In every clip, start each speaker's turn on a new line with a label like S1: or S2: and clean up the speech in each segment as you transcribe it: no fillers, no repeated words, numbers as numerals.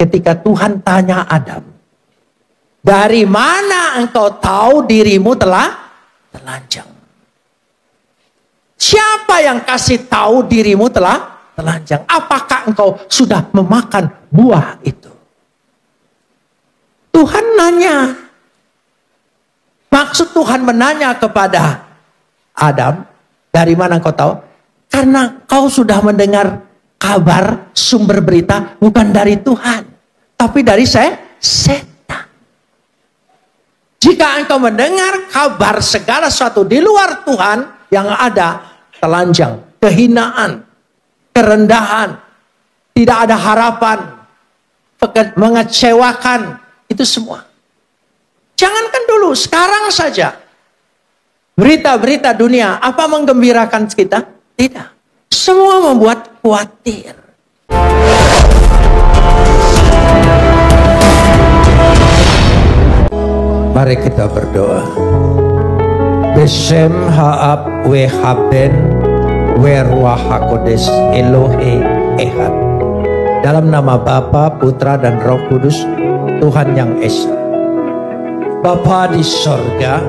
S1: ketika Tuhan tanya Adam, dari mana engkau tahu dirimu telah telanjang? Siapa yang kasih tahu dirimu telah telanjang? Apakah engkau sudah memakan buah itu? Tuhan nanya. Maksud Tuhan menanya kepada Adam, dari mana engkau tahu? Karena kau sudah mendengar kabar sumber berita bukan dari Tuhan, tapi dari setan. Jika engkau mendengar kabar segala sesuatu di luar Tuhan, yang ada telanjang, kehinaan, kerendahan, tidak ada harapan, mengecewakan, itu semua. Jangankan dulu, sekarang saja. Berita-berita dunia, apa menggembirakan kita? Tidak. Semua membuat khawatir. Mari kita berdoa. Besem haab we haben we ruah hakodes Elohe Ehad. Dalam nama Bapa, Putra, dan Roh Kudus, Tuhan yang Esa. Bapa di sorga,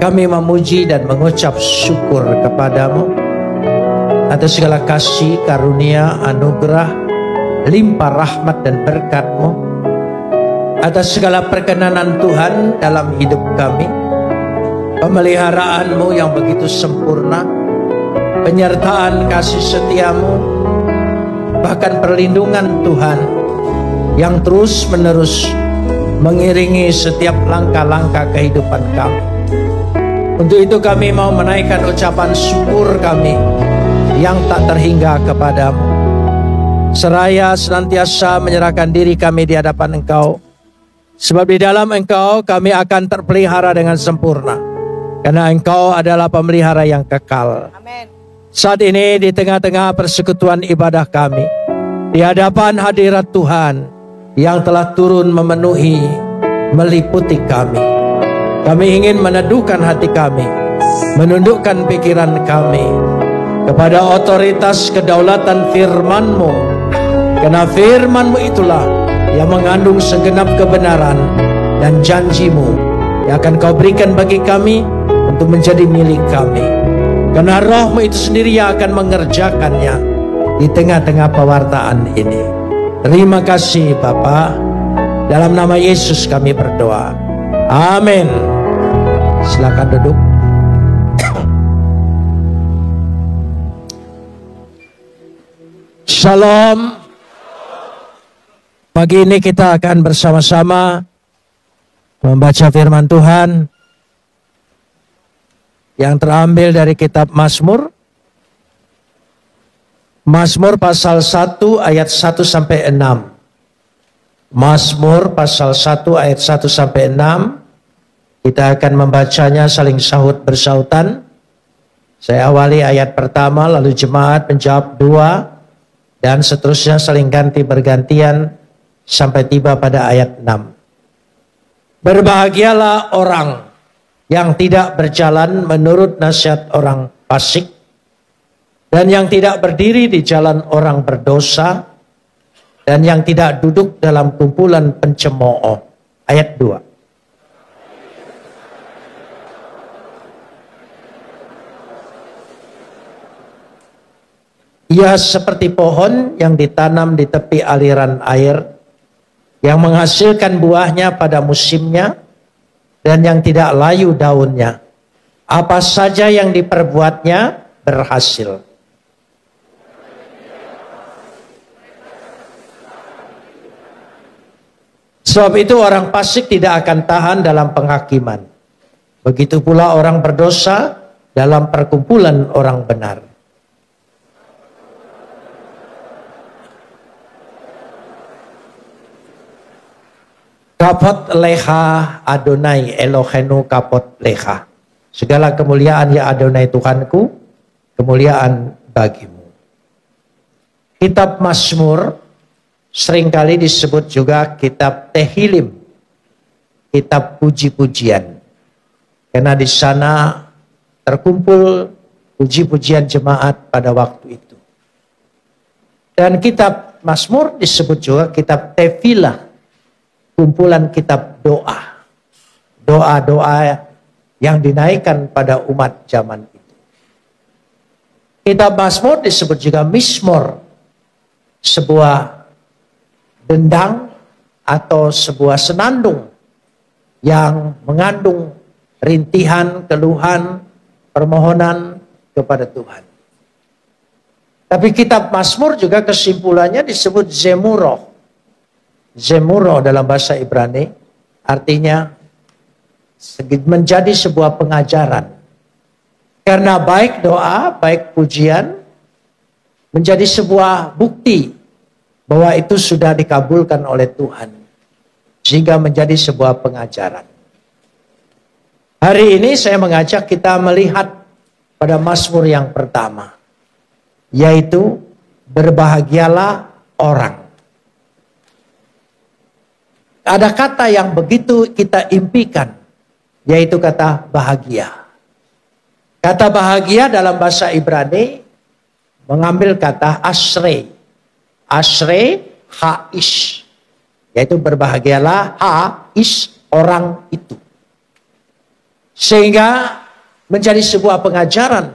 S1: kami memuji dan mengucap syukur kepadamu atas segala kasih, karunia, anugerah, limpah rahmat dan berkat-Mu, atas segala perkenanan Tuhan dalam hidup kami, pemeliharaan-Mu yang begitu sempurna, penyertaan kasih setia-Mu, bahkan perlindungan Tuhan yang terus-menerus mengiringi setiap langkah-langkah kehidupan kami. Untuk itu kami mau menaikkan ucapan syukur kami yang tak terhingga kepadamu. Seraya senantiasa menyerahkan diri kami di hadapan Engkau. Sebab di dalam Engkau kami akan terpelihara dengan sempurna. Karena Engkau adalah pemelihara yang kekal.
S2: Amin.
S1: Saat ini di tengah-tengah persekutuan ibadah kami, di hadapan hadirat Tuhan yang telah turun memenuhi, meliputi kami. Kami ingin meneduhkan hati kami, menundukkan pikiran kami kepada otoritas kedaulatan firman-Mu. Karena firman-Mu itulah yang mengandung segenap kebenaran dan janji-Mu yang akan Kau berikan bagi kami untuk menjadi milik kami. Karena Roh-Mu itu sendiri yang akan mengerjakannya di tengah-tengah pewartaan ini. Terima kasih Bapa. Dalam nama Yesus kami berdoa. Amin. Silakan duduk. Shalom. Pagi ini kita akan bersama-sama membaca firman Tuhan yang terambil dari kitab Mazmur. Mazmur pasal 1 ayat 1 sampai 6. Mazmur pasal 1 ayat 1 sampai 6. Kita akan membacanya saling sahut bersautan. Saya awali ayat pertama, lalu jemaat menjawab 2, dan seterusnya saling ganti bergantian sampai tiba pada ayat 6. Berbahagialah orang yang tidak berjalan menurut nasihat orang fasik, dan yang tidak berdiri di jalan orang berdosa, dan yang tidak duduk dalam kumpulan pencemooh. Ayat 2. Ia seperti pohon yang ditanam di tepi aliran air, yang menghasilkan buahnya pada musimnya, dan yang tidak layu daunnya. Apa saja yang diperbuatnya berhasil. Sebab itu orang fasik tidak akan tahan dalam penghakiman. Begitu pula orang berdosa dalam perkumpulan orang benar. Kapot leha Adonai Elohenu kapot leha. Segala kemuliaan ya Adonai Tuhanku, kemuliaan bagimu. Kitab Mazmur seringkali disebut juga kitab Tehilim, kitab puji-pujian. Karena di sana terkumpul puji-pujian jemaat pada waktu itu. Dan kitab Mazmur disebut juga kitab Tefilah, kumpulan kitab doa. Doa-doa yang dinaikkan pada umat zaman itu. Kitab Mazmur disebut juga Mizmor, sebuah dendang atau sebuah senandung yang mengandung rintihan, keluhan, permohonan kepada Tuhan. Tapi kitab Mazmur juga kesimpulannya disebut Zemuroh. Zemuroh dalam bahasa Ibrani artinya menjadi sebuah pengajaran. Karena baik doa, baik pujian menjadi sebuah bukti bahwa itu sudah dikabulkan oleh Tuhan. Sehingga menjadi sebuah pengajaran. Hari ini saya mengajak kita melihat pada Mazmur yang pertama, yaitu berbahagialah orang. Ada kata yang begitu kita impikan, yaitu kata bahagia. Kata bahagia dalam bahasa Ibrani mengambil kata asre. Asre haish, yaitu berbahagialah haish, orang itu. Sehingga menjadi sebuah pengajaran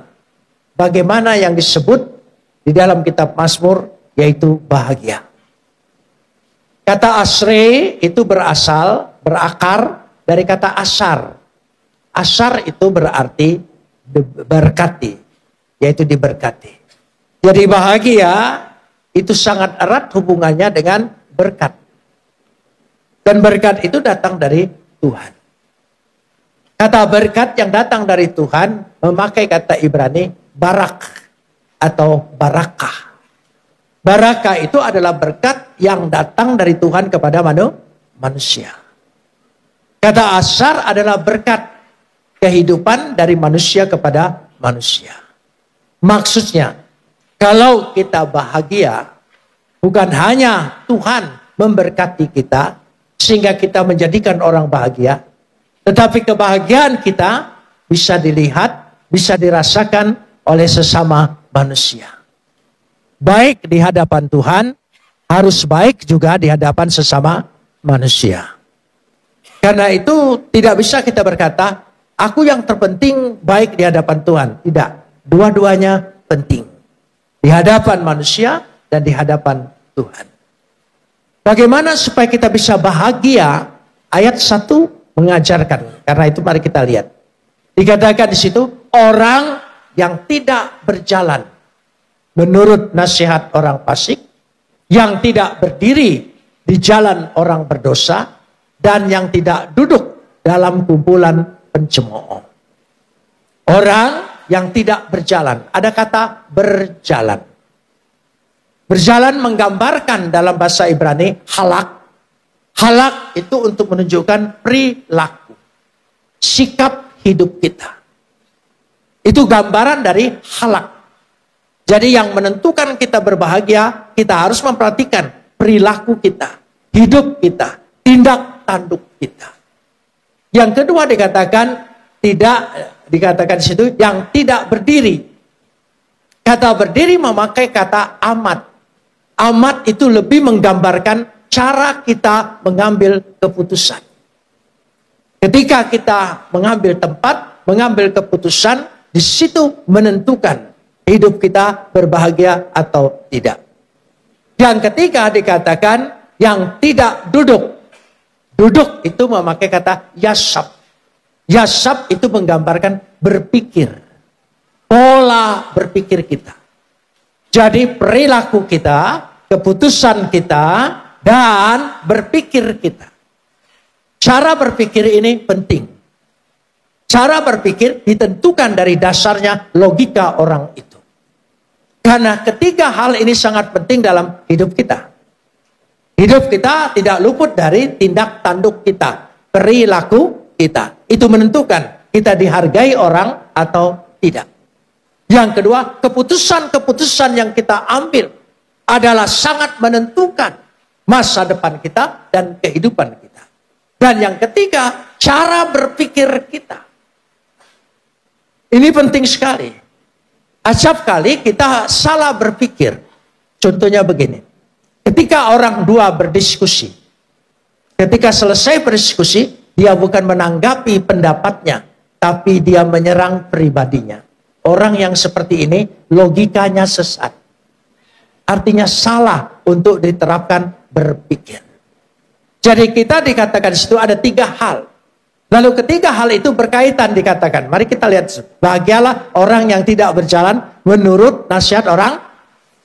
S1: bagaimana yang disebut di dalam kitab Mazmur, yaitu bahagia. Kata asre itu berakar dari kata asar. Asar itu berarti berkati, yaitu diberkati. Jadi bahagia itu sangat erat hubungannya dengan berkat. Dan berkat itu datang dari Tuhan. Kata berkat yang datang dari Tuhan memakai kata Ibrani barak atau barakah. Barakah itu adalah berkat yang datang dari Tuhan kepada manusia. Kata asar adalah berkat kehidupan dari manusia kepada manusia. Maksudnya, kalau kita bahagia, bukan hanya Tuhan memberkati kita, sehingga kita menjadikan orang bahagia, tetapi kebahagiaan kita bisa dilihat, bisa dirasakan oleh sesama manusia. Baik di hadapan Tuhan, harus baik juga di hadapan sesama manusia. Karena itu tidak bisa kita berkata, aku yang terpenting baik di hadapan Tuhan. Tidak, dua-duanya penting. Di hadapan manusia dan di hadapan Tuhan. Bagaimana supaya kita bisa bahagia? Ayat 1 mengajarkan. Karena itu mari kita lihat. Dikatakan di situ, orang yang tidak berjalan menurut nasihat orang fasik, yang tidak berdiri di jalan orang berdosa, dan yang tidak duduk dalam kumpulan pencemooh. Orang yang tidak berjalan, ada kata berjalan. Berjalan menggambarkan dalam bahasa Ibrani halak. Halak itu untuk menunjukkan perilaku, sikap hidup kita. Itu gambaran dari halak. Jadi yang menentukan kita berbahagia, kita harus memperhatikan perilaku kita, hidup kita, tindak tanduk kita. Yang kedua dikatakan dikatakan di situ yang tidak berdiri. Kata berdiri memakai kata amat. Amat itu lebih menggambarkan cara kita mengambil keputusan. Ketika kita mengambil tempat, mengambil keputusan, di situ menentukan hidup kita berbahagia atau tidak. Yang ketiga dikatakan yang tidak duduk. Duduk itu memakai kata yasab. Yasab itu menggambarkan berpikir. Pola berpikir kita. Jadi perilaku kita, keputusan kita, dan berpikir kita. Cara berpikir ini penting. Cara berpikir ditentukan dari dasarnya logika orang itu. Karena ketiga hal ini sangat penting dalam hidup kita. Hidup kita tidak luput dari tindak tanduk kita, perilaku kita. Itu menentukan kita dihargai orang atau tidak. Yang kedua, keputusan-keputusan yang kita ambil adalah sangat menentukan masa depan kita dan kehidupan kita. Dan yang ketiga, cara berpikir kita. Ini penting sekali. Acap kali kita salah berpikir. Contohnya begini. Ketika orang dua berdiskusi, ketika selesai berdiskusi, dia bukan menanggapi pendapatnya, tapi dia menyerang pribadinya. Orang yang seperti ini logikanya sesat. Artinya salah untuk diterapkan berpikir. Jadi kita dikatakan di situ ada 3 hal. Lalu ketiga hal itu berkaitan dikatakan. Mari kita lihat. Bahagialah orang yang tidak berjalan menurut nasihat orang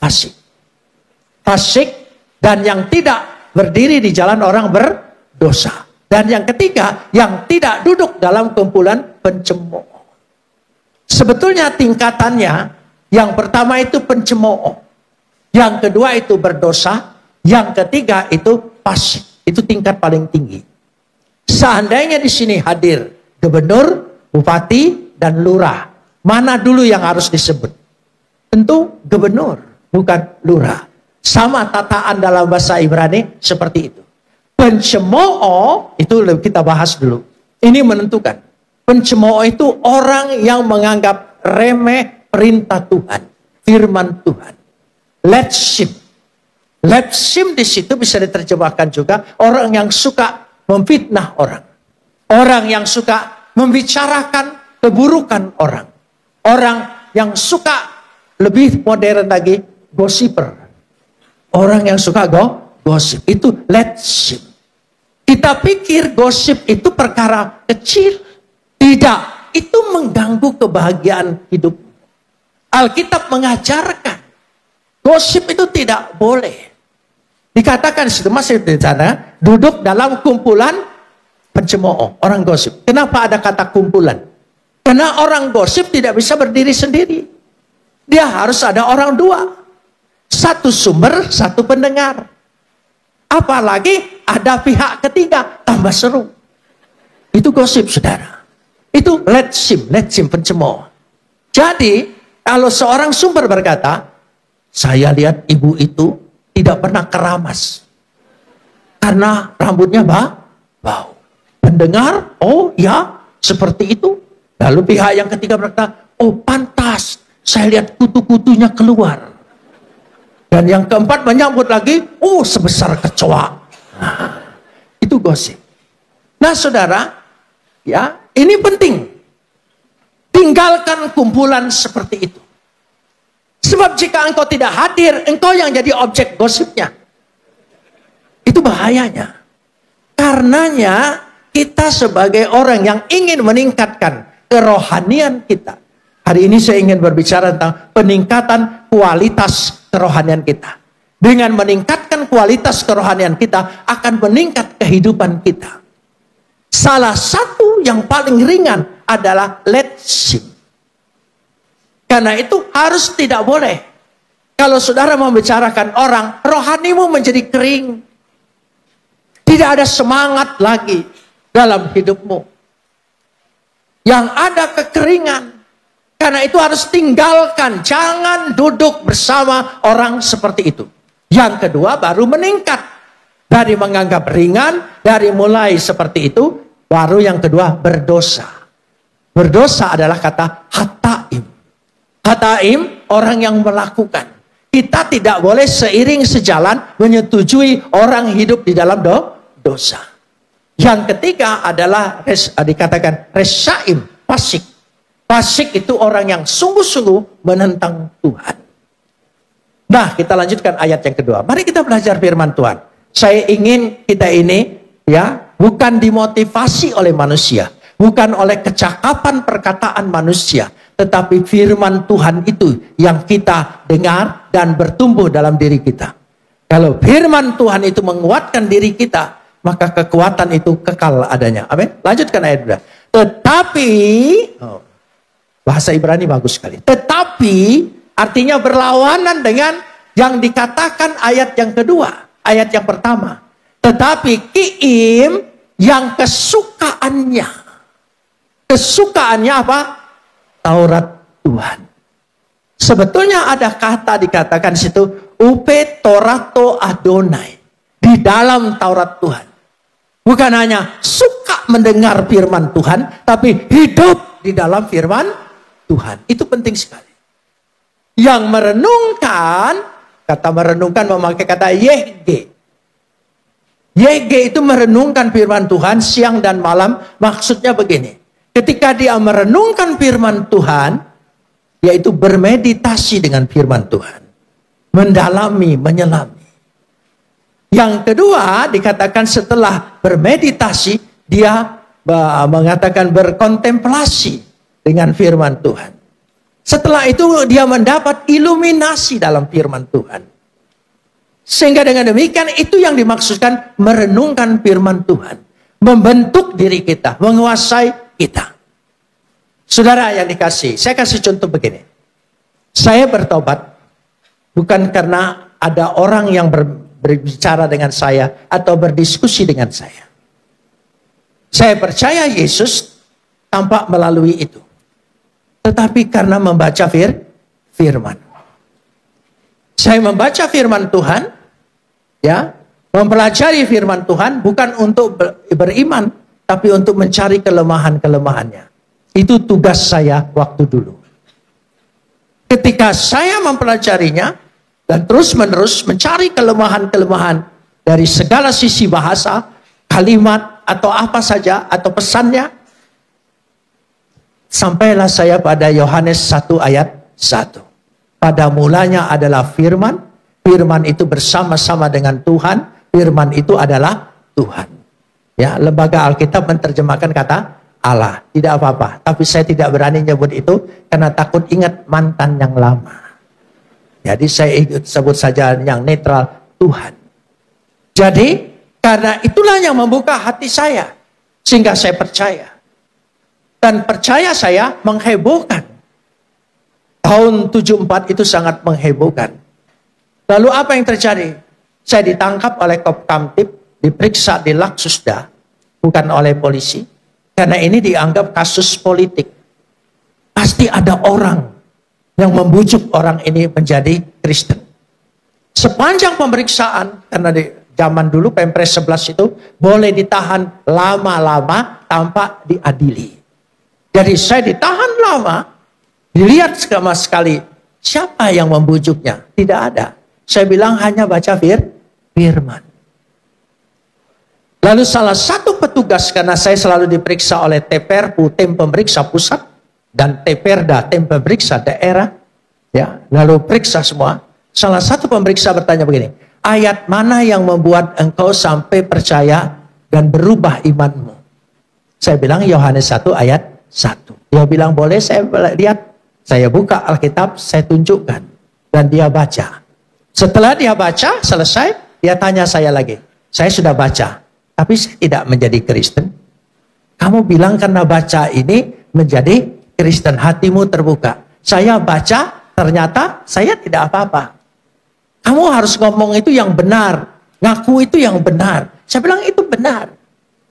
S1: fasik. Fasik dan yang tidak berdiri di jalan orang berdosa. Dan yang ketiga, yang tidak duduk dalam kumpulan pencemooh. Sebetulnya tingkatannya, yang pertama itu pencemooh. Yang kedua itu berdosa. Yang ketiga itu fasik. Itu tingkat paling tinggi. Seandainya di sini hadir gubernur, bupati, dan lurah. Mana dulu yang harus disebut? Tentu gubernur, bukan lurah. Sama tataan dalam bahasa Ibrani seperti itu. Pencemooh, itu kita bahas dulu. Ini menentukan. Pencemooh itu orang yang menganggap remeh perintah Tuhan. Firman Tuhan. Letship. Letship di situ bisa diterjemahkan juga orang yang suka memfitnah orang. Orang yang suka membicarakan keburukan orang. Orang yang suka lebih modern lagi gossiper. Orang yang suka gosip. Itu letship. Kita pikir gosip itu perkara kecil. Tidak. Itu mengganggu kebahagiaan hidup. Alkitab mengajarkan. Gosip itu tidak boleh. Dikatakan situ masih di sana duduk dalam kumpulan pencemooh, orang gosip. Kenapa ada kata kumpulan? Karena orang gosip tidak bisa berdiri sendiri. Dia harus ada orang dua. Satu sumber, satu pendengar. Apalagi ada pihak ketiga, tambah seru. Itu gosip, saudara. Itu letship pencemooh. Jadi kalau seorang sumber berkata, saya lihat ibu itu tidak pernah keramas. Karena rambutnya bau. Pendengar, oh ya, seperti itu. Lalu pihak yang ketiga berkata, oh pantas, saya lihat kutu-kutunya keluar. Dan yang keempat menyambut lagi, oh sebesar kecoa. Nah, itu gosip. Nah saudara, ya ini penting. Tinggalkan kumpulan seperti itu. Sebab jika engkau tidak hadir, engkau yang jadi objek gosipnya. Itu bahayanya. Karenanya kita sebagai orang yang ingin meningkatkan kerohanian kita. Hari ini saya ingin berbicara tentang peningkatan kualitas kerohanian kita. Dengan meningkatkan kualitas kerohanian kita, akan meningkat kehidupan kita. Salah satu yang paling ringan adalah letship. Karena itu harus tidak boleh. Kalau saudara membicarakan orang, rohanimu menjadi kering. Tidak ada semangat lagi dalam hidupmu. Yang ada kekeringan. Karena itu harus tinggalkan. Jangan duduk bersama orang seperti itu. Yang kedua baru meningkat. Dari menganggap ringan, dari mulai seperti itu, baru yang kedua berdosa. Berdosa adalah kata hataim. Hataim, orang yang melakukan. Kita tidak boleh seiring sejalan menyetujui orang hidup di dalam dosa. Yang ketiga adalah dikatakan resaim, fasik. Fasik itu orang yang sungguh-sungguh menentang Tuhan. Nah, kita lanjutkan ayat yang kedua. Mari kita belajar firman Tuhan. Saya ingin kita ini ya bukan dimotivasi oleh manusia, bukan oleh kecakapan perkataan manusia. Tetapi firman Tuhan itu yang kita dengar dan bertumbuh dalam diri kita. Kalau firman Tuhan itu menguatkan diri kita, maka kekuatan itu kekal adanya. Amin. Lanjutkan ayat 2. Tetapi, bahasa Ibrani bagus sekali. Tetapi artinya berlawanan dengan yang dikatakan ayat yang kedua. Ayat yang pertama. Tetapi kiim yang kesukaannya. Kesukaannya apa? Taurat Tuhan. Sebetulnya ada kata dikatakan di situ upe torato Adonai di dalam Taurat Tuhan. Bukan hanya suka mendengar firman Tuhan, tapi hidup di dalam firman Tuhan. Itu penting sekali. Yang merenungkan Kata merenungkan memakai kata yehge. Yehge itu merenungkan firman Tuhan siang dan malam. Maksudnya begini. Ketika dia merenungkan firman Tuhan, yaitu bermeditasi dengan firman Tuhan. Mendalami, menyelami. Yang kedua dikatakan setelah bermeditasi, dia mengatakan berkontemplasi dengan firman Tuhan. Setelah itu dia mendapat iluminasi dalam firman Tuhan. Sehingga dengan demikian itu yang dimaksudkan merenungkan firman Tuhan. Membentuk diri kita, menguasai kita. Saudara yang dikasih, saya kasih contoh begini. Saya bertobat bukan karena ada orang yang berbicara dengan saya atau berdiskusi dengan saya. Saya percaya Yesus tampak melalui itu. Tetapi karena membaca firman. Saya membaca firman Tuhan, ya, mempelajari firman Tuhan bukan untuk beriman, tapi untuk mencari kelemahan-kelemahannya. Itu tugas saya waktu dulu. Ketika saya mempelajarinya dan terus-menerus mencari kelemahan-kelemahan dari segala sisi bahasa, kalimat atau apa saja atau pesannya, sampailah saya pada Yohanes 1 ayat 1. Pada mulanya adalah firman, firman itu bersama-sama dengan Tuhan, firman itu adalah Tuhan. Ya, lembaga Alkitab menerjemahkan kata Allah, tidak apa-apa. Tapi saya tidak berani nyebut itu karena takut ingat mantan yang lama. Jadi saya sebut saja yang netral, Tuhan. Jadi karena itulah yang membuka hati saya sehingga saya percaya. Dan percaya saya menghebohkan. Tahun 74 itu sangat menghebohkan. Lalu apa yang terjadi? Saya ditangkap oleh Kopkamtib, diperiksa di Laksusda, bukan oleh polisi. Karena ini dianggap kasus politik. Pasti ada orang yang membujuk orang ini menjadi Kristen. Sepanjang pemeriksaan, karena di zaman dulu Pempres 11 itu boleh ditahan lama-lama tanpa diadili. Jadi saya ditahan lama, dilihat sama sekali siapa yang membujuknya. Tidak ada. Saya bilang hanya baca firman. Lalu salah satu petugas, karena saya selalu diperiksa oleh TPRPU, tim pemeriksa pusat, dan TPRDA, tim pemeriksa daerah, ya, lalu periksa semua. Salah satu pemeriksa bertanya begini, ayat mana yang membuat engkau sampai percaya dan berubah imanmu? Saya bilang Yohanes 1 ayat 1. Dia bilang boleh saya lihat. Saya buka Alkitab, saya tunjukkan. Dan dia baca. Setelah dia baca, selesai, dia tanya saya lagi. Saya sudah baca, tapi saya tidak menjadi Kristen. Kamu bilang karena baca ini menjadi Kristen, hatimu terbuka. Saya baca, ternyata saya tidak apa-apa. Kamu harus ngomong itu yang benar. Ngaku itu yang benar. Saya bilang itu benar.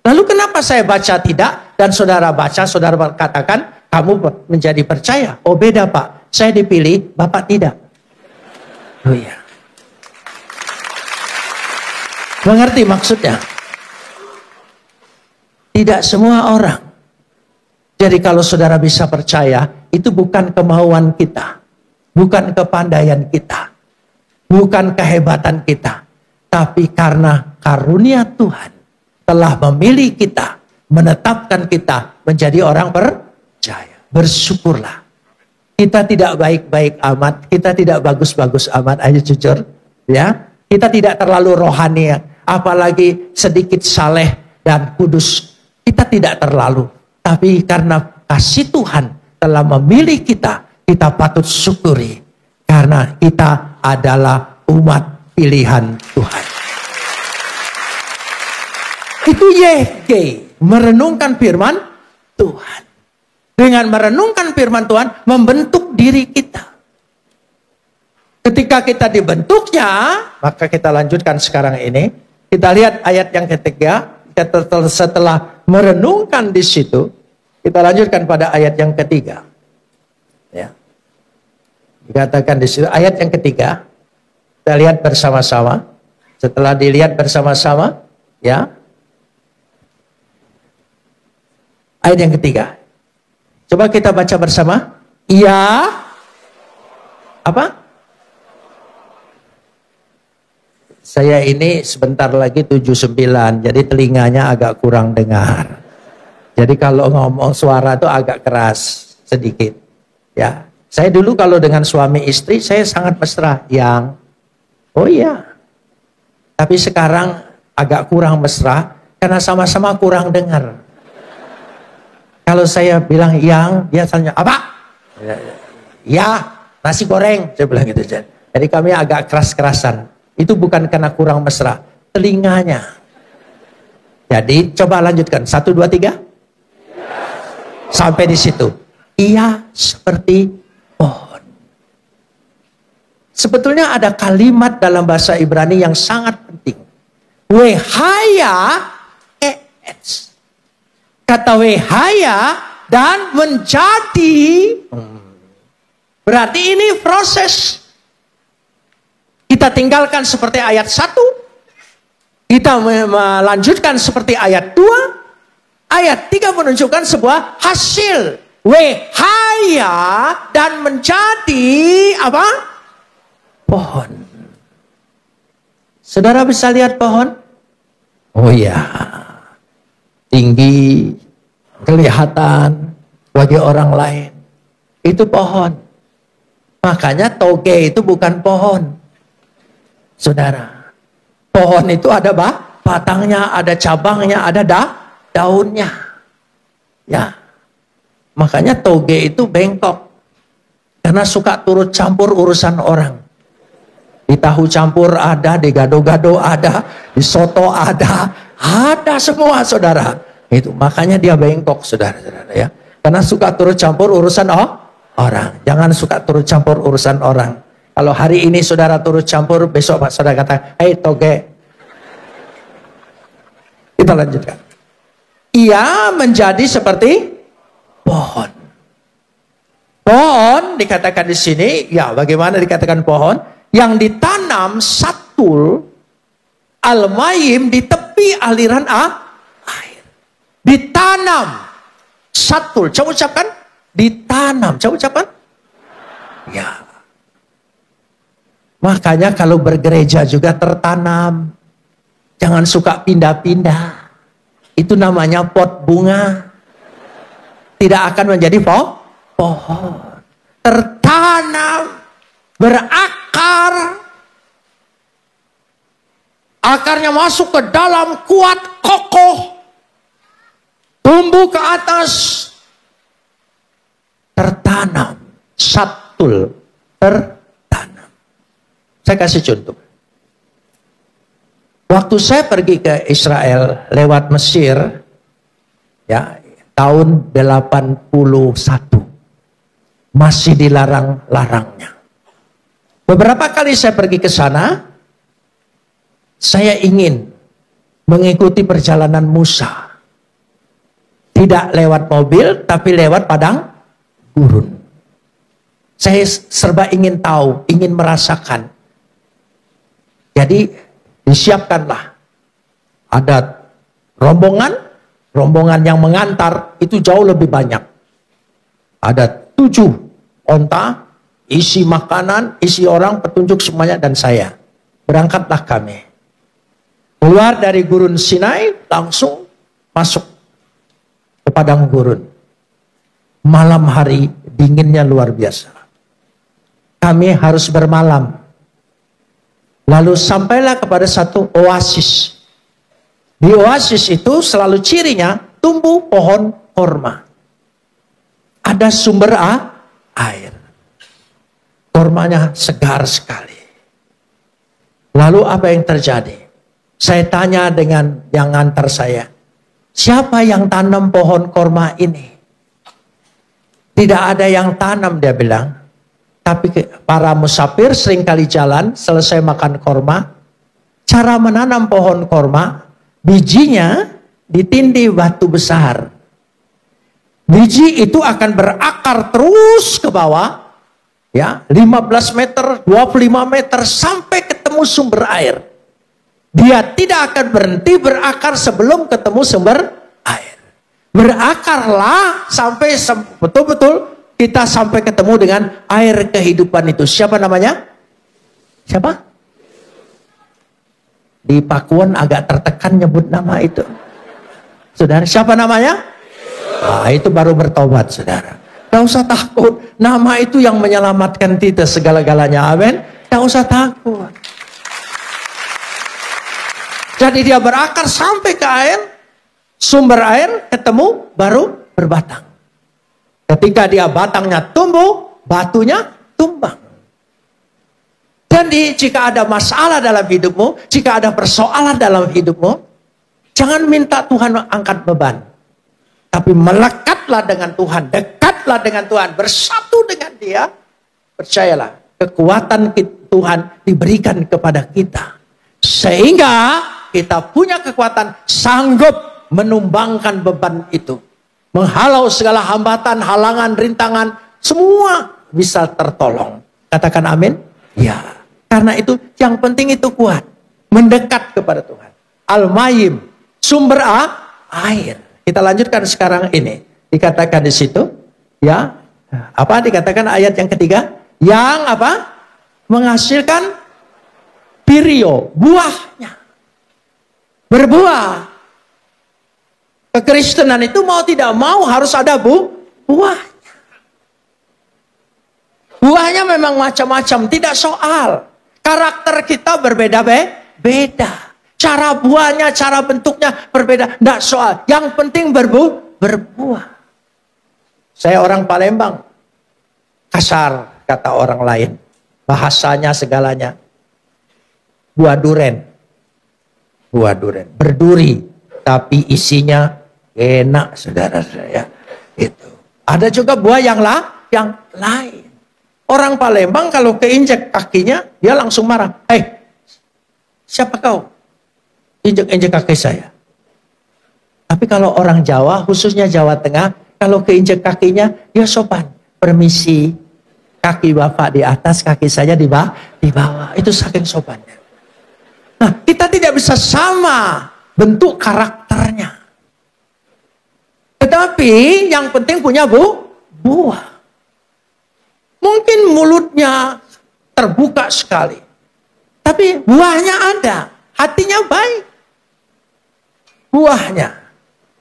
S1: Lalu kenapa saya baca tidak? Dan saudara baca, saudara katakan, kamu menjadi percaya. Oh beda Pak, saya dipilih, Bapak tidak. Oh iya. Mengerti maksudnya? Tidak semua orang. Jadi kalau saudara bisa percaya, itu bukan kemauan kita. Bukan kepandaian kita. Bukan kehebatan kita. Tapi karena karunia Tuhan telah memilih kita, menetapkan kita menjadi orang percaya. Bersyukurlah. Kita tidak baik-baik amat, kita tidak bagus-bagus amat, ayo jujur, ya. Kita tidak terlalu rohani, apalagi sedikit saleh dan kudus. Kita tidak terlalu, tapi karena kasih Tuhan telah memilih kita, kita patut syukuri karena kita adalah umat pilihan Tuhan. Itu YG, merenungkan firman Tuhan. Dengan merenungkan firman Tuhan, membentuk diri kita. Ketika kita dibentuknya, maka kita lanjutkan sekarang ini. Kita lihat ayat yang ketiga. Setelah merenungkan di situ, kita lanjutkan pada ayat yang ketiga. Ya. Dikatakan di situ, ayat yang ketiga. Kita lihat bersama-sama. Setelah dilihat bersama-sama, ya. Ayat yang ketiga. Coba kita baca bersama. Ia apa? Saya ini sebentar lagi 79, jadi telinganya agak kurang dengar. Jadi kalau ngomong suara itu agak keras sedikit. Ya, saya dulu kalau dengan suami istri saya sangat mesra, yang oh iya. Tapi sekarang agak kurang mesra karena sama-sama kurang dengar. Kalau saya bilang yang, dia tanya apa? Ya, nasi goreng, saya bilang gitu. Jadi kami agak keras-kerasan. Itu bukan karena kurang mesra, telinganya. Jadi coba lanjutkan, 1, 2, 3. Sampai di situ. Ia seperti pohon. Sebetulnya ada kalimat dalam bahasa Ibrani yang sangat penting. Wehaya eetz. Kata wehaya dan menjadi. Berarti ini proses. Kita tinggalkan seperti ayat 1. Kita melanjutkan seperti ayat 2. Ayat 3 menunjukkan sebuah hasil. Wehaya dan menjadi apa? Pohon. Saudara bisa lihat pohon? Oh ya. Tinggi, kelihatan bagi orang lain. Itu pohon. Makanya toge itu bukan pohon. Saudara. Pohon itu ada batangnya, ada cabangnya, ada daunnya. Ya. Makanya toge itu bengkok. Karena suka turut campur urusan orang. Di tahu campur ada, di gado-gado ada, di soto ada. Ada semua, saudara. Itu makanya dia bengkok, saudara-saudara ya. Karena suka turut campur urusan orang. Jangan suka turut campur urusan orang. Kalau hari ini saudara turut campur, besok Pak saudara kata, "Hei toge." Kita lanjutkan. Ia menjadi seperti pohon. Pohon dikatakan di sini, ya bagaimana dikatakan pohon? Yang ditanam satul al-mayim di tepi aliran air. Ditanam satul. Coba ucapkan. Ditanam. Coba ucapkan. Ya. Makanya kalau bergereja juga tertanam. Jangan suka pindah-pindah. Itu namanya pot bunga. Tidak akan menjadi pohon. Tertanam. Berakar. Akarnya masuk ke dalam, kuat, kokoh. Tumbuh ke atas. Tertanam. Satul. Tertanam. Saya kasih contoh. Waktu saya pergi ke Israel lewat Mesir, ya, tahun 81, masih dilarang-larangnya. Beberapa kali saya pergi ke sana, saya ingin mengikuti perjalanan Musa. Tidak lewat mobil, tapi lewat padang gurun. Saya serba ingin tahu, ingin merasakan. Jadi disiapkanlah. Ada rombongan yang mengantar, itu jauh lebih banyak. Ada 7 onta, isi makanan, isi orang, petunjuk semuanya, dan saya. Berangkatlah kami. Keluar dari gurun Sinai, langsung masuk ke padang gurun. Malam hari, dinginnya luar biasa. Kami harus bermalam. Lalu sampailah kepada satu oasis. Di oasis itu selalu cirinya tumbuh pohon korma. Ada sumber air. Kormanya segar sekali. Lalu apa yang terjadi? Saya tanya dengan yang ngantar saya. Siapa yang tanam pohon korma ini? Tidak ada yang tanam, dia bilang. Tapi para musafir seringkali jalan, selesai makan korma. Cara menanam pohon korma, bijinya ditindih batu besar. Biji itu akan berakar terus ke bawah. Ya, 15 meter, 25 meter, sampai ketemu sumber air. Dia tidak akan berhenti berakar sebelum ketemu sumber air. Berakarlah sampai betul-betul kita sampai ketemu dengan air kehidupan itu. Siapa namanya? Siapa? Di Pakuan agak tertekan nyebut nama itu. Saudara, siapa namanya? Ah, itu baru bertobat, saudara. Gak usah takut. Nama itu yang menyelamatkan kita segala-galanya. Amin. Gak usah takut. Jadi dia berakar sampai ke air. Sumber air ketemu baru berbatang. Ketika dia batangnya tumbuh, batunya tumbang. Jadi jika ada masalah dalam hidupmu, jika ada persoalan dalam hidupmu, jangan minta Tuhan angkat beban. Tapi melekatlah dengan Tuhan, dekatlah dengan Tuhan, bersatu dengan Dia. Percayalah, kekuatan Tuhan diberikan kepada kita. Sehingga kita punya kekuatan sanggup menumbangkan beban itu. Menghalau segala hambatan, halangan, rintangan, semua bisa tertolong. Katakan amin. Ya, karena itu yang penting itu kuat. Mendekat kepada Tuhan. Al-Mayim, sumber air. Kita lanjutkan sekarang ini. Dikatakan di situ, ya, apa dikatakan ayat yang ketiga? Yang apa? Menghasilkan pirio, buahnya. Berbuah. Kekristenan itu mau tidak mau harus ada buahnya. Buahnya memang macam-macam, tidak soal. Karakter kita berbeda-beda. Cara buahnya, cara bentuknya berbeda, tidak soal. Yang penting berbuah. Saya orang Palembang. Kasar, kata orang lain. Bahasanya segalanya. Buah duren. Buah duren. Berduri. Tapi isinya enak, saudara saya. Itu. Ada juga buah yang lain. Orang Palembang kalau keinjek kakinya, dia langsung marah. Hei, siapa kau? Injek-injek kaki saya. Tapi kalau orang Jawa, khususnya Jawa Tengah, kalau keinjek kakinya, dia sopan. Permisi, kaki bapak di atas, kaki saya di bawah. Itu saking sopannya. Nah, kita tidak bisa sama bentuk karakternya. Tetapi yang penting punya buah. Mungkin mulutnya terbuka sekali. Tapi buahnya ada. Hatinya baik. Buahnya.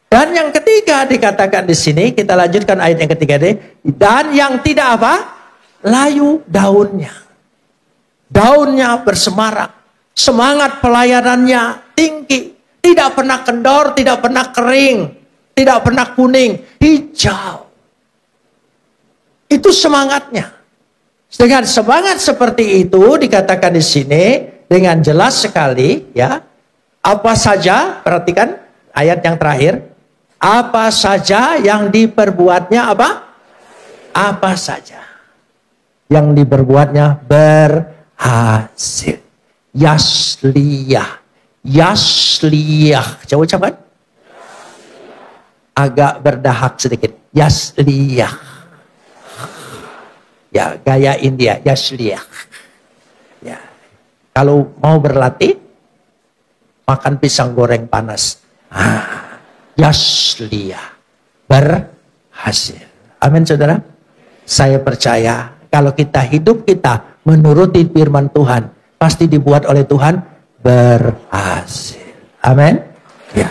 S1: Dan yang ketiga dikatakan di sini, kita lanjutkan ayat yang ketiga deh. Dan yang tidak apa? Layu daunnya. Daunnya bersemarak. Semangat pelayanannya tinggi. Tidak pernah kendor, tidak pernah kering. Tidak pernah kuning. Hijau. Itu semangatnya. Dengan semangat seperti itu dikatakan di sini dengan jelas sekali, ya. Apa saja, perhatikan ayat yang terakhir. Apa saja yang diperbuatnya apa? Apa saja yang diperbuatnya berhasil. Yasliyah. Yasliyah. Coba ucapkan. Agak berdahak sedikit. Yasliyah. Ya, gaya India. Yasliyah. Ya. Kalau mau berlatih, makan pisang goreng panas. Yasliyah. Berhasil. Amin, saudara. Saya percaya kalau hidup kita menuruti firman Tuhan, pasti dibuat oleh Tuhan berhasil. Amin. Ya.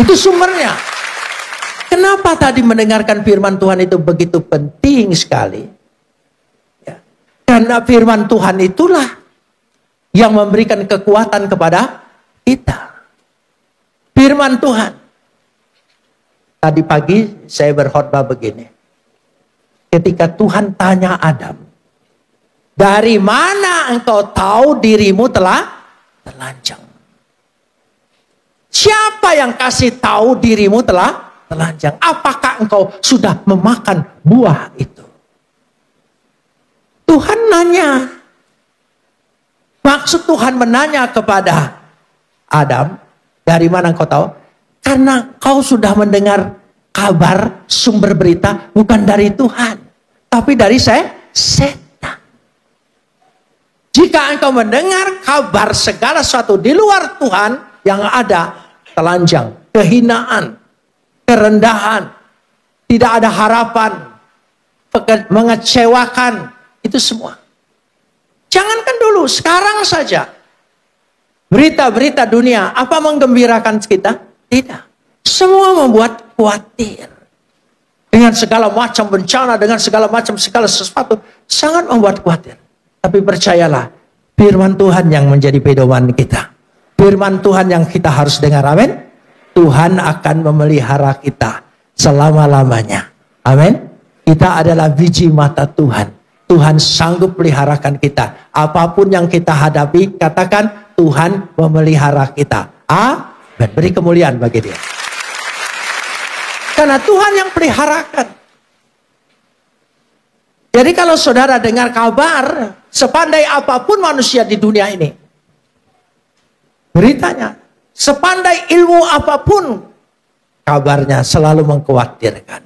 S1: Itu sumbernya. Kenapa tadi mendengarkan firman Tuhan itu begitu penting sekali? Ya. Karena firman Tuhan itulah yang memberikan kekuatan kepada kita. Firman Tuhan. Tadi pagi saya berkhotbah begini. Ketika Tuhan tanya Adam, dari mana engkau tahu dirimu telah telanjang? Siapa yang kasih tahu dirimu telah telanjang? Apakah engkau sudah memakan buah itu? Tuhan nanya. Maksud Tuhan menanya kepada Adam, dari mana engkau tahu? Karena kau sudah mendengar kabar, sumber berita bukan dari Tuhan, tapi dari setan. Jika engkau mendengar kabar segala sesuatu di luar Tuhan, yang ada telanjang, kehinaan, kerendahan, tidak ada harapan, mengecewakan, itu semua. Jangankan dulu, sekarang saja. Berita-berita dunia, apa menggembirakan kita? Tidak. Semua membuat khawatir. Dengan segala macam bencana, dengan segala sesuatu, sangat membuat khawatir. Tapi percayalah, firman Tuhan yang menjadi pedoman kita. Firman Tuhan yang kita harus dengar, amin. Tuhan akan memelihara kita selama-lamanya. Amin. Kita adalah biji mata Tuhan. Tuhan sanggup peliharakan kita. Apapun yang kita hadapi, katakan Tuhan memelihara kita. Amin. Beri kemuliaan bagi Dia. Karena Tuhan yang peliharakan. Jadi kalau saudara dengar kabar, sepandai apapun manusia di dunia ini, beritanya, sepandai ilmu apapun, kabarnya selalu mengkhawatirkan.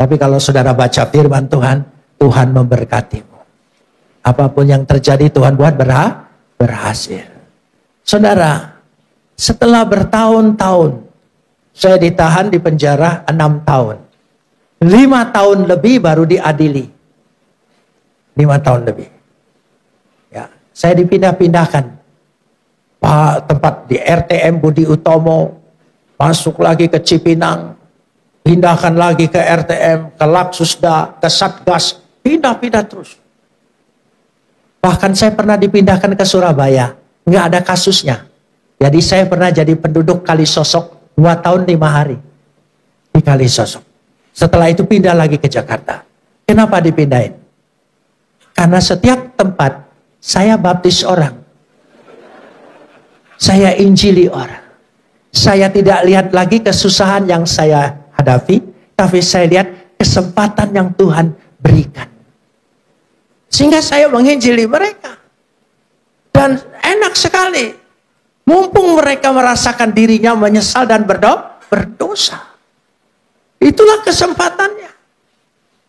S1: Tapi kalau saudara baca firman Tuhan, Tuhan memberkatimu. Apapun yang terjadi, Tuhan buat berhasil. Saudara, setelah bertahun-tahun, saya ditahan di penjara 6 tahun. 5 tahun lebih baru diadili. 5 tahun lebih. Ya, saya dipindah-pindahkan. Tempat di RTM Budi Utomo, masuk lagi ke Cipinang, pindahkan lagi ke RTM, ke Laksusda, ke Satgas, pindah-pindah terus. Bahkan saya pernah dipindahkan ke Surabaya, nggak ada kasusnya. Jadi saya pernah jadi penduduk Kalisosok 2 tahun 5 hari di Kalisosok. Setelah itu pindah lagi ke Jakarta. Kenapa dipindahin? Karena setiap tempat saya baptis orang. Saya injili orang. Saya tidak lihat lagi kesusahan yang saya hadapi, tapi saya lihat kesempatan yang Tuhan berikan. Sehingga saya menginjili mereka. Dan enak sekali. Mumpung mereka merasakan dirinya menyesal dan berdosa. Itulah kesempatannya.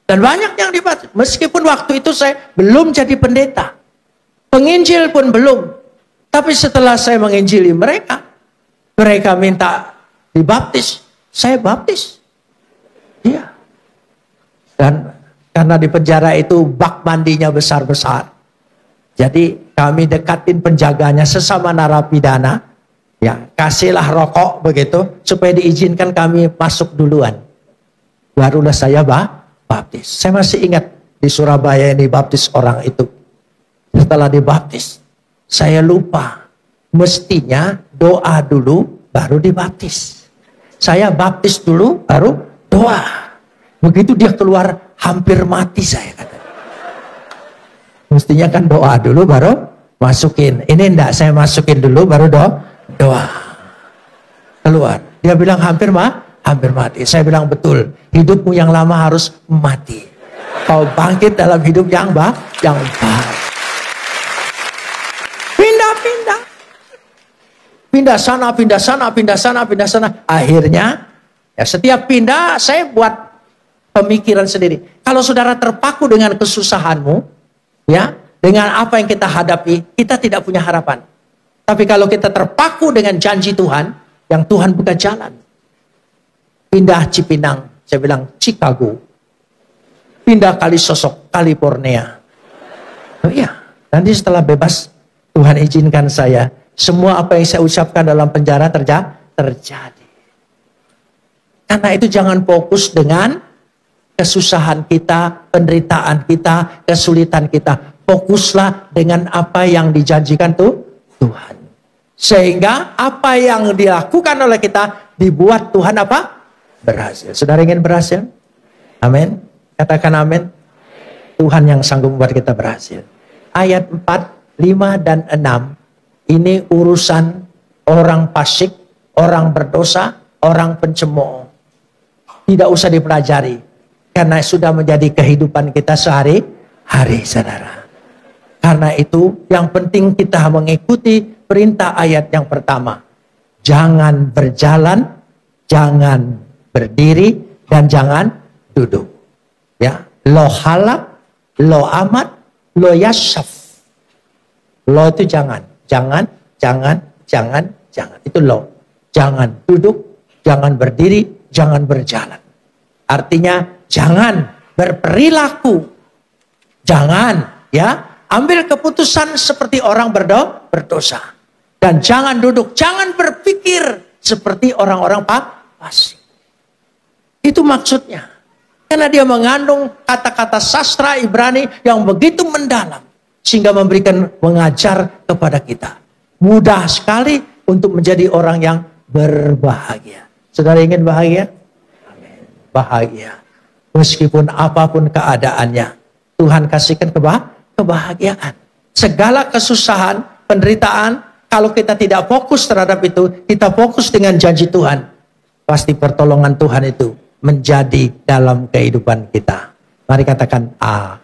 S1: Dan banyak yang dibaca. Meskipun waktu itu saya belum jadi pendeta. Penginjil pun belum. Tapi setelah saya menginjili mereka. Mereka minta dibaptis. Saya baptis. Iya. Dan karena di penjara itu bak mandinya besar-besar. Jadi kami dekatin penjaganya sesama narapidana. Ya, kasihlah rokok begitu. Supaya diizinkan kami masuk duluan. Barulah saya baptis. Saya masih ingat di Surabaya ini baptis orang itu. Setelah dibaptis, saya lupa. Mestinya doa dulu baru dibaptis. Saya baptis dulu baru doa. Begitu dia keluar hampir mati saya kata. Mestinya kan doa dulu baru masukin. Ini enggak, saya masukin dulu baru doa. Keluar. Dia bilang hampir mati. Saya bilang betul. Hidupmu yang lama harus mati. Kau bangkit dalam hidup yang baru. Pindah-pindah. Pindah sana. Akhirnya, ya setiap pindah saya buat pemikiran sendiri. Kalau saudara terpaku dengan kesusahanmu, ya, dengan apa yang kita hadapi, kita tidak punya harapan. Tapi kalau kita terpaku dengan janji Tuhan, yang Tuhan buka jalan. Pindah Cipinang, saya bilang Chicago. Pindah Kalisosok, California. Oh iya, nanti setelah bebas, Tuhan izinkan saya, semua apa yang saya ucapkan dalam penjara terjadi. Karena itu jangan fokus dengan kesusahan kita, penderitaan kita, kesulitan kita. Fokuslah dengan apa yang dijanjikan Tuhan. Sehingga apa yang dilakukan oleh kita, dibuat Tuhan apa? Berhasil. Saudara ingin berhasil? Amin. Katakan amin. Tuhan yang sanggup membuat kita berhasil. Ayat 4, 5 dan 6. Ini urusan orang fasik, orang berdosa, orang pencemooh. Tidak usah dipelajari. Karena sudah menjadi kehidupan kita sehari-hari, saudara. Karena itu yang penting kita mengikuti perintah ayat yang pertama. Jangan berjalan, jangan berdiri, dan jangan duduk. Ya, lo halak, lo amat, lo yasaf. Lo itu jangan. Itu lo. Jangan duduk, jangan berdiri, jangan berjalan. Artinya jangan berperilaku. Jangan, ya, ambil keputusan seperti orang berdosa. Dan jangan duduk, jangan berpikir seperti orang-orang fasik. Itu maksudnya. Karena dia mengandung kata-kata sastra Ibrani yang begitu mendalam. Sehingga mengajar kepada kita. Mudah sekali untuk menjadi orang yang berbahagia. Saudara ingin bahagia? Amin. Bahagia. Meskipun apapun keadaannya. Tuhan kasihkan kebahagiaan. Segala kesusahan, penderitaan. Kalau kita tidak fokus terhadap itu. Kita fokus dengan janji Tuhan. Pasti pertolongan Tuhan itu menjadi dalam kehidupan kita. Mari katakan amin.